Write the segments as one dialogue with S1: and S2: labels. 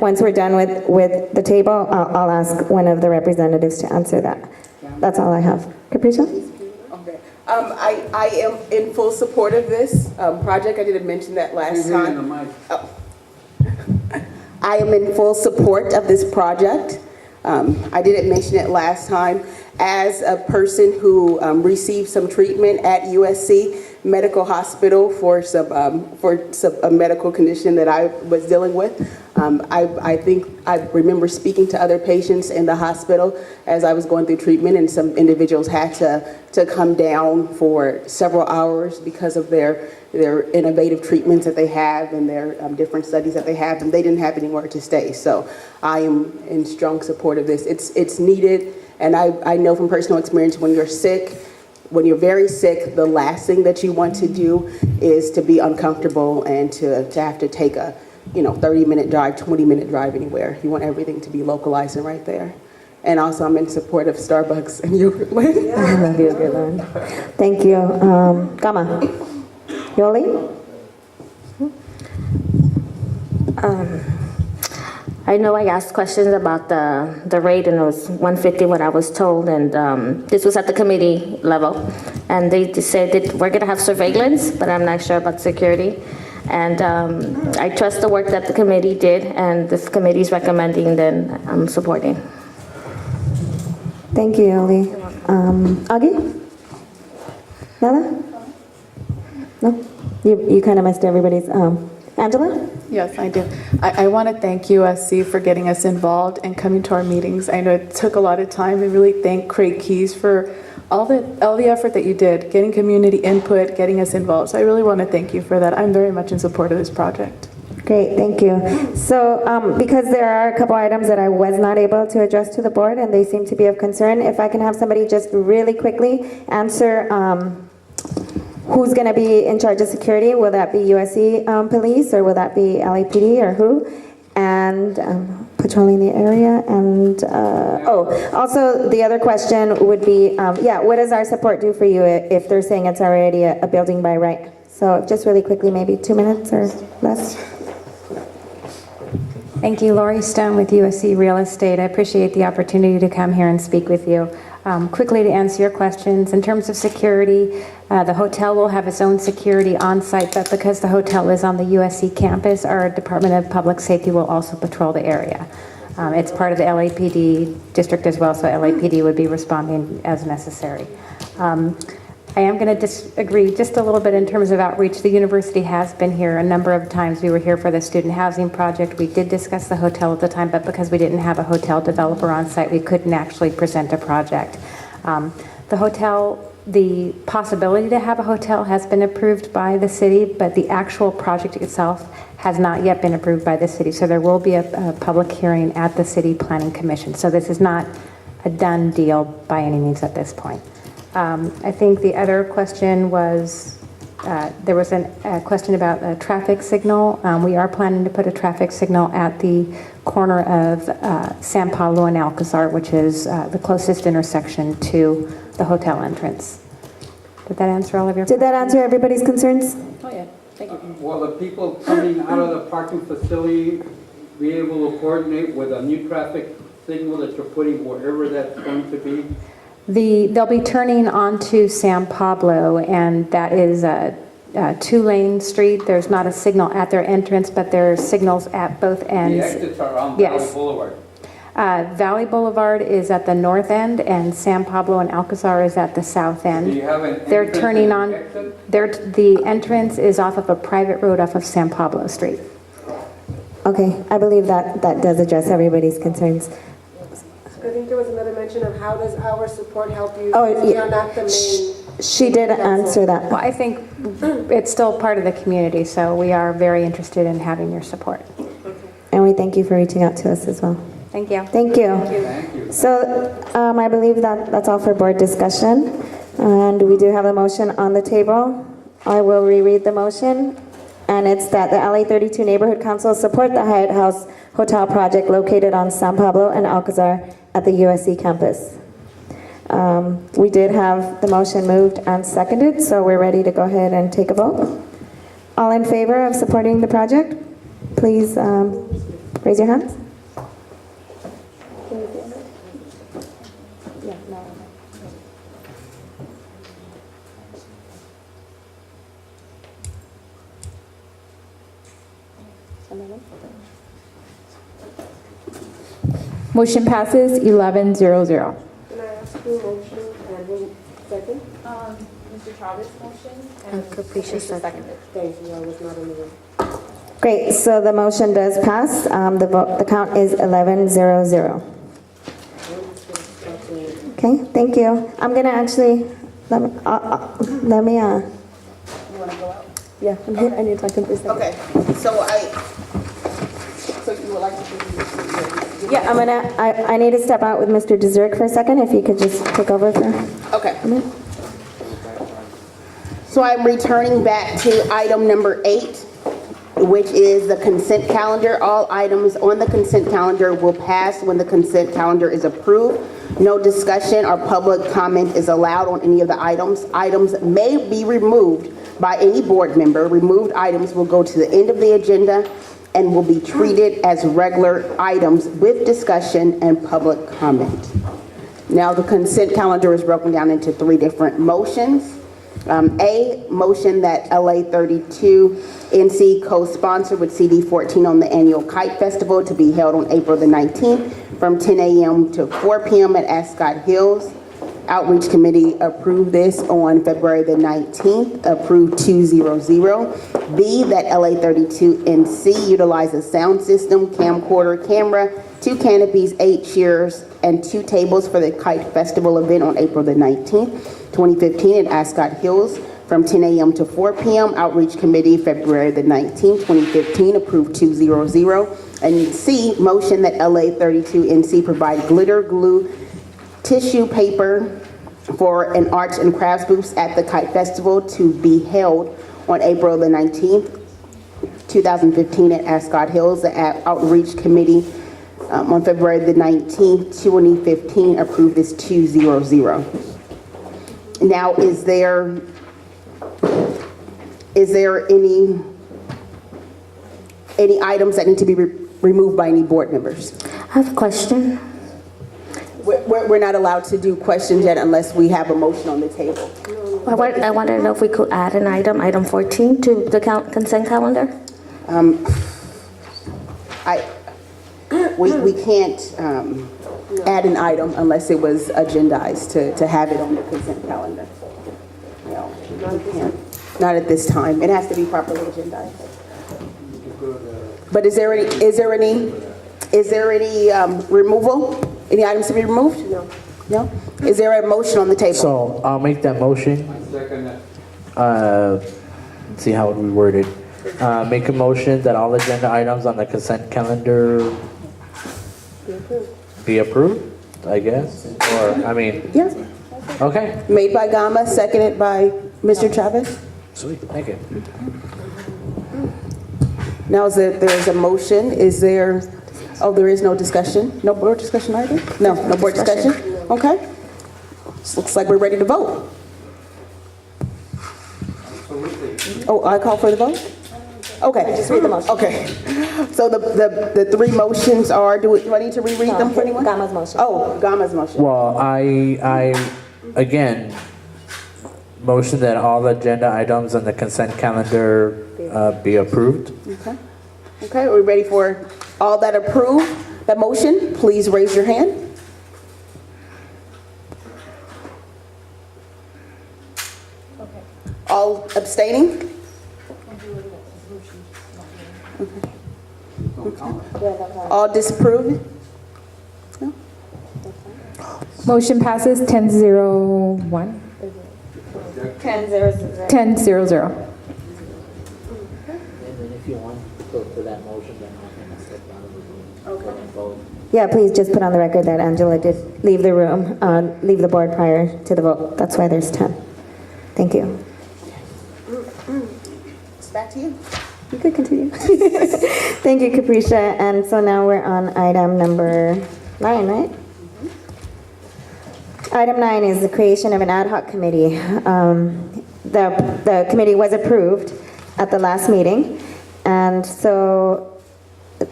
S1: Once we're done with the table, I'll ask one of the representatives to answer that. That's all I have. Capricia?
S2: Okay. I am in full support of this project. I didn't mention that last time. Oh. I am in full support of this project. I didn't mention it last time. As a person who received some treatment at USC Medical Hospital for a medical condition that I was dealing with, I think I remember speaking to other patients in the hospital as I was going through treatment, and some individuals had to come down for several hours because of their innovative treatments that they have and their different studies that they have, and they didn't have anywhere to stay. So I am in strong support of this. It's needed, and I know from personal experience, when you're sick, when you're very sick, the last thing that you want to do is to be uncomfortable and to have to take a 30-minute drive, 20-minute drive anywhere. You want everything to be localized and right there. And also, I'm in support of Starbucks and Yogurtland.
S1: Yeah. I love Yogurtland. Thank you. Gama. Yoli?
S3: I know I asked questions about the rate, and it was 150 what I was told, and this was at the committee level, and they just said that we're going to have surveillance, but I'm not sure about security. And I trust the work that the committee did, and this committee is recommending, then I'm supporting.
S1: Thank you, Yoli. Augie? Nada? No? You kind of missed everybody's. Angela?
S4: Yes, I do. I want to thank USC for getting us involved and coming to our meetings. I know it took a lot of time. I really thank Craig Keys for all the effort that you did, getting community input, getting us involved. So I really want to thank you for that. I'm very much in support of this project.
S1: Great, thank you. So because there are a couple items that I was not able to address to the board and they seem to be of concern, if I can have somebody just really quickly answer who's going to be in charge of security. Will that be USC police, or will that be LAPD, or who? And patrolling the area. And also the other question would be, what does our support do for you if they're saying it's already a building by right? So just really quickly, maybe 2 minutes or less.
S5: Thank you, Lori Stone with USC Real Estate. I appreciate the opportunity to come here and speak with you. Quickly to answer your questions, in terms of security, the hotel will have its own security on site, but because the hotel is on the USC campus, our Department of Public Safety will also patrol the area. It's part of the LAPD district as well, so LAPD would be responding as necessary. I am going to disagree just a little bit in terms of outreach. The university has been here a number of times. We were here for the student housing project. We did discuss the hotel at the time, but because we didn't have a hotel developer on site, we couldn't actually present a project. The hotel, the possibility to have a hotel has been approved by the city, but the actual project itself has not yet been approved by the city. So there will be a public hearing at the City Planning Commission. So this is not a done deal by any means at this point. I think the other question was, there was a question about a traffic signal. We are planning to put a traffic signal at the corner of San Pablo and Alcazar, which is the closest intersection to the hotel entrance. Did that answer all of your questions?
S1: Did that answer everybody's concerns?
S4: Oh, yeah. Thank you.
S6: Will the people coming out of the parking facility be able to coordinate with a new traffic signal that you're putting wherever that's going to be?
S5: They'll be turning onto San Pablo, and that is a two-lane street. There's not a signal at their entrance, but there are signals at both ends.
S6: The exits are on
S5: Yes.
S6: Valley Boulevard.
S5: Valley Boulevard is at the north end, and San Pablo and Alcazar is at the south end.
S6: Do you have an
S5: They're
S6: entrance
S5: turning
S6: and
S5: on.
S6: exit?
S5: The entrance is off of a private road off of San Pablo Street.
S1: Okay, I believe that does address everybody's concerns.
S2: I think there was another mention of how does our support help you?
S1: Oh,
S2: We
S1: yeah.
S2: are not the main.
S1: She did answer that.
S5: Well, I think it's still part of the community, so we are very interested in having your support.
S1: And we thank you for reaching out to us as well.
S5: Thank you.
S1: Thank you.
S6: Thank you.
S1: So I believe that's all for board discussion. And we do have a motion on the table. I will reread the motion. And it's that the LA 32 Neighborhood Council support the Hyatt House Hotel project located on San Pablo and Alcazar at the USC campus. We did have the motion moved and seconded, so we're ready to go ahead and take a vote. All in favor of supporting the project, please Raise your hands.
S7: Motion passes 11-0-0.
S8: Can I ask who motion and who second?
S4: Mr. Chavez motion.
S3: And Capricia second.
S8: Thank you, I was not in the room.
S1: Great, so the motion does pass. The count is 11-0-0. Okay, thank you. I'm gonna actually, let me, yeah, I need to talk to him for a second.
S2: Okay, so you would like to?
S1: Yeah, I need to step out with Mr. Dezert for a second, if you could just take over for.
S2: Okay. So I'm returning back to item number 8, which is the consent calendar. All items on the consent calendar will pass when the consent calendar is approved. No discussion or public comment is allowed on any of the items. Items may be removed by any board member. Removed items will go to the end of the agenda and will be treated as regular items with discussion and public comment. Now, the consent calendar is broken down into 3 different motions. A, motion that LA 32 NC co-sponsor with CD 14 on the annual Kite Festival to be held on April the 19th from 10 a.m. to 4 p.m. at Ascot Hills. Outreach Committee approved this on February the 19th, approved 200. B, that LA 32 NC utilizes sound system, camcorder, camera, 2 canopies, 8 chairs, and 2 tables for the Kite Festival event on April the 19th. 2015 at Ascot Hills from 10 a.m. to 4 p.m. Outreach Committee, February the 19th, 2015, approved 200. And C, motion that LA 32 NC provide glitter glue tissue paper for an arts and crafts booths at the Kite Festival to be held on April the 19th, 2015 at Ascot Hills. The Outreach Committee on February the 19th, 2015, approved this 200. Now, is there any items that need to be removed by any board members?
S3: I have a question.
S2: We're not allowed to do questions yet unless we have a motion on the table.
S3: I wanted to know if we could add an item 14, to the consent calendar?
S2: We can't add an item unless it was agendized to have it on the consent calendar. No, we can't. Not at this time. It has to be properly agendized. But is there any removal? Any items to be removed? No. No? Is there a motion on the table?
S9: So I'll make that motion.
S6: Second that.
S9: Let's see how we word it. Make a motion that all agenda items on the consent calendar be approved, I guess. Or, I mean,
S2: Yes.
S9: okay.
S2: Made by Gama, seconded by Mr. Chavez.
S9: Sweet, thank you.
S2: Now, there's a motion. Is there, there is no discussion? No board discussion either? No board discussion? Okay. Looks like we're ready to vote. Oh, I call for the vote? Okay. Just read the motion. Okay. So the 3 motions are, do I need to reread them for anyone?
S1: Gama's motion.
S2: Oh, Gama's motion.
S9: Well, I again, motion that all agenda items on the consent calendar be approved.
S2: Okay. Okay, are we ready for all that approve that motion? Please raise your hand. All abstaining? All disapprove?
S7: Motion passes 10-0-1.
S1: 10-0-0.
S7: 10-0-0.
S9: And then if you want to go to that motion, then I can step out of the vote.
S1: Yeah, please just put on the record that Angela did leave the room, leave the board prior to the vote. That's why there's 10. Thank you.
S2: It's back to you.
S1: You could continue. Thank you, Capricia. And so now we're on item number 9, right? Item 9 is the creation of an ad hoc committee. The committee was approved at the last meeting, and so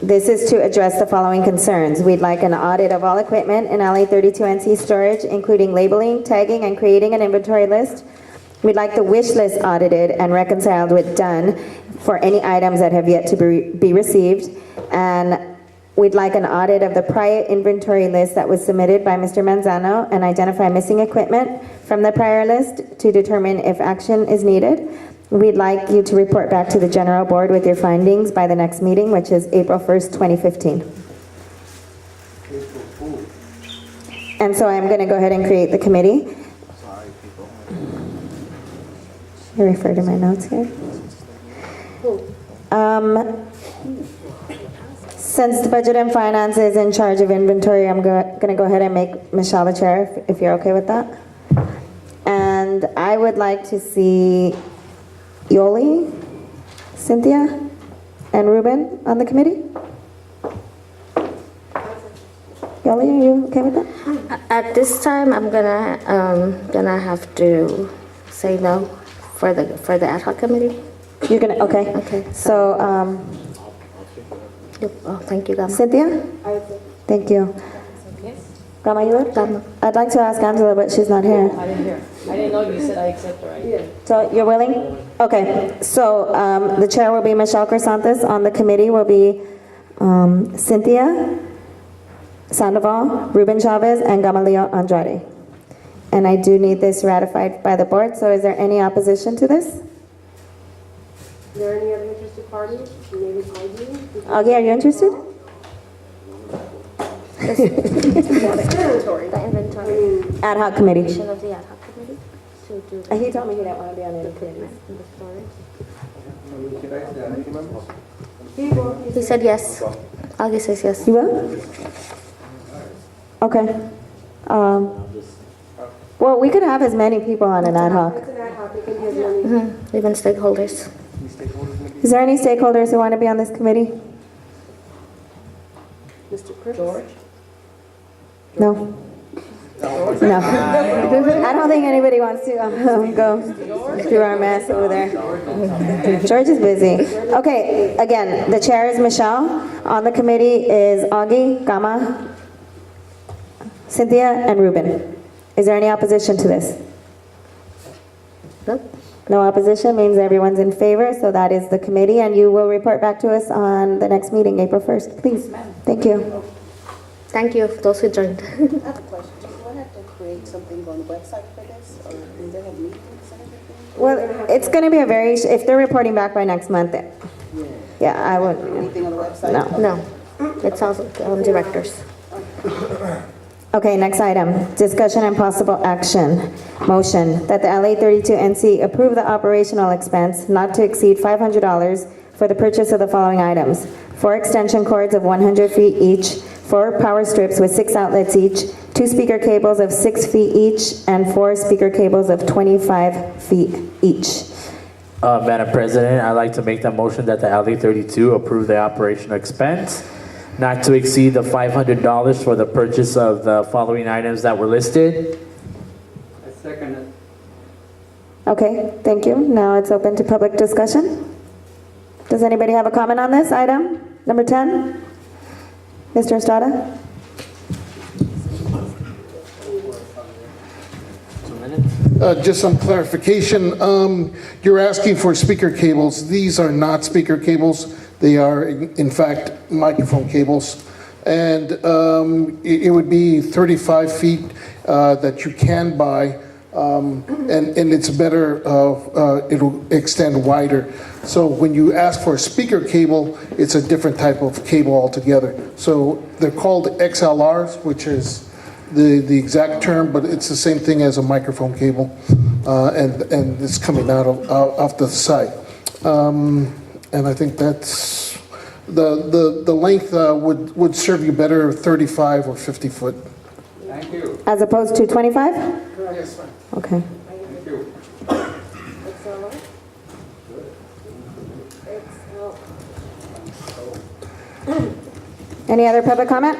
S1: this is to address the following concerns. We'd like an audit of all equipment in LA 32NC storage, including labeling, tagging, and creating an inventory list. We'd like the wish list audited and reconciled with done for any items that have yet to be received. And we'd like an audit of the prior inventory list that was submitted by Mr. Manzano and identify missing equipment from the prior list to determine if action is needed. We'd like you to report back to the general board with your findings by the next meeting, which is April 1st, 2015. And so I'm going to go ahead and create the committee. I refer to my notes here. Since the budget and finance is in charge of inventory, I'm going to go ahead and make Michelle the chair, if you're okay with that. And I would like to see Yoli, Cynthia, and Ruben on the committee. Yoli, are you okay with that?
S3: At this time, I'm gonna have to say no for the ad hoc committee.
S1: You're going to, okay.
S3: Okay.
S1: So,
S3: Oh, thank you, Gama.
S1: Cynthia? Thank you. Gama, you would?
S3: Gama.
S1: I'd like to ask Angela, but she's not here.
S10: I didn't hear. I didn't know you said I accept or I did.
S1: So you're willing? Okay, so the chair will be Michelle Crisantes. On the committee will be Cynthia Sandoval, Ruben Chavez, and Gamaliel Andrade. And I do need this ratified by the board, so is there any opposition to this?
S8: Are there any other interested parties? Maybe Heidi?
S1: Augie, are you interested?
S8: Inventory.
S3: The inventory
S1: Ad hoc committee.
S3: of the ad hoc committee to do the
S1: He told me he didn't want to be on any committee.
S3: storage. He said yes. Augie says yes.
S1: You will? Okay. Well, we could have as many people on an ad hoc.
S8: It's an ad hoc, it can be as many.
S3: Even stakeholders.
S1: Is there any stakeholders who want to be on this committee?
S8: Mr. Chris? George?
S1: No? No. I don't think anybody wants to go through our mess over there. George is busy. Okay, again, the chair is Michelle. On the committee is Augie, Gama, Cynthia, and Ruben. Is there any opposition to this?
S3: No?
S1: No opposition means everyone's in favor, so that is the committee, and you will report back to us on the next meeting, April 1st, please. Thank you.
S3: Thank you, those who joined.
S2: I have a question. Do I have to create something on the website for this, or do they have meetings and everything?
S1: Well, it's going to be a very, if they're reporting back by next month, yeah, I won't,
S2: Anything on the website?
S1: no.
S3: No, it's also directors.
S1: Okay, next item, discussion and possible action. Motion that the LA 32 NC approve the operational expense not to exceed $500 for the purchase of the following items: 4 extension cords of 100 feet each, 4 power strips with 6 outlets each, 2 speaker cables of 6 feet each, and 4 speaker cables of 25 feet each.
S9: Madam President, I'd like to make the motion that the LA 32 approve the operational expense not to exceed the $500 for the purchase of the following items that were listed.
S6: I second it.
S1: Okay, thank you. Now it's open to public discussion. Does anybody have a comment on this item? Number 10? Mr. Estrada?
S11: Just some clarification. You're asking for speaker cables. These are not speaker cables. They are, in fact, microphone cables. And it would be 35 feet that you can buy, and it's better, it'll extend wider. So when you ask for a speaker cable, it's a different type of cable altogether. So they're called XLRs, which is the exact term, but it's the same thing as a microphone cable, and it's coming out of off the side. And I think that's the length would serve you better, 35 or 50 foot.
S6: Thank you.
S1: As opposed to 25?
S11: Yes, ma'am.
S1: Okay.
S6: Thank you.
S1: Any other public comment?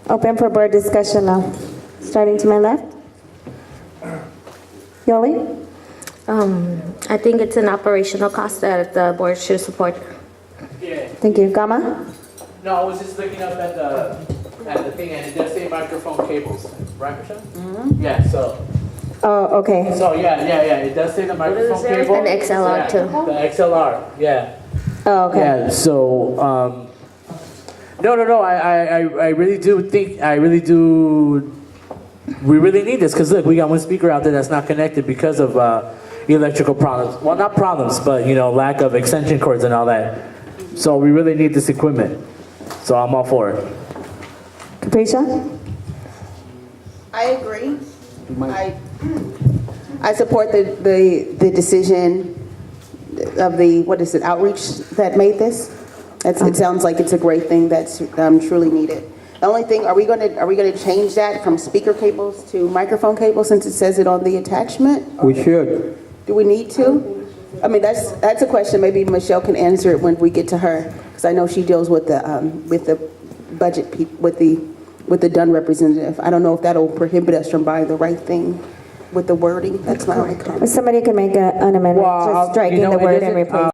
S1: Open for board discussion now. Starting to my left. Yoli?
S3: I think it's an operational cost that the board should support.
S6: Yeah.
S1: Thank you. Gama?
S9: No, I was just looking up at the thing, and it does say microphone cables, right, Michelle? Yeah, so,
S1: Oh, okay.
S9: it does say the microphone
S10: say?
S9: cable.
S3: And XLR
S9: Yeah,
S3: too.
S9: The XLR, yeah.
S1: Oh, okay.
S9: Yeah, so, no, I really do think, we really need this, because look, we got one speaker out there that's not connected because of electrical problems. Well, not problems, but, lack of extension cords and all that. So we really need this equipment. So I'm all for it.
S1: Capricia?
S2: I agree. I support the decision of the, what is it, outreach that made this. It sounds like it's a great thing that's truly needed. The only thing, are we gonna change that from speaker cables to microphone cables since it says it on the attachment?
S6: We should.
S2: Do we need to? I mean, that's a question maybe Michelle can answer it when we get to her, because I know she deals with the budget with the Dunn representative. I don't know if that'll prohibit us from buying the right thing with the wording. That's my only comment.
S1: Somebody could make an amendment,
S9: Well,
S1: just striking
S9: you know,
S1: the
S9: it
S1: word and
S9: isn't,
S1: replacing.